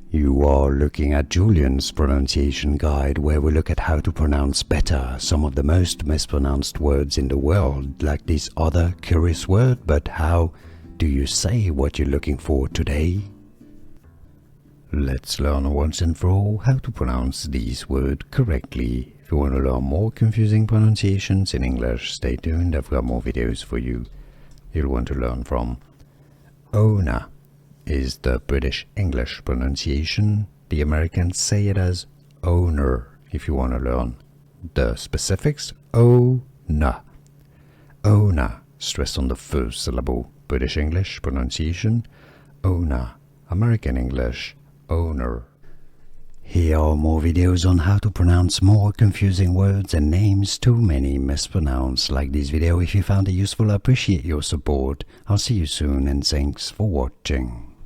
You are looking at Julian's pronunciation guide, where we look at how to pronounce better some of the most mispronounced words in the world, like this other curious word. But how do you say what you're looking for today? Let's learn once and for all how to pronounce this word correctly. If you want to learn more confusing pronunciations in English, stay tuned, I've got more videos for you. You'll want to learn from owner is the British English pronunciation. The Americans say it as owner. If you want to learn the specifics, owner. Owner, stress on the first syllable. British English pronunciation, owner. American English, owner. Here are more videos on how to pronounce more confusing words and names too many mispronounced. Like this video if you found it useful. I appreciate your support. I'll see you soon and thanks for watching.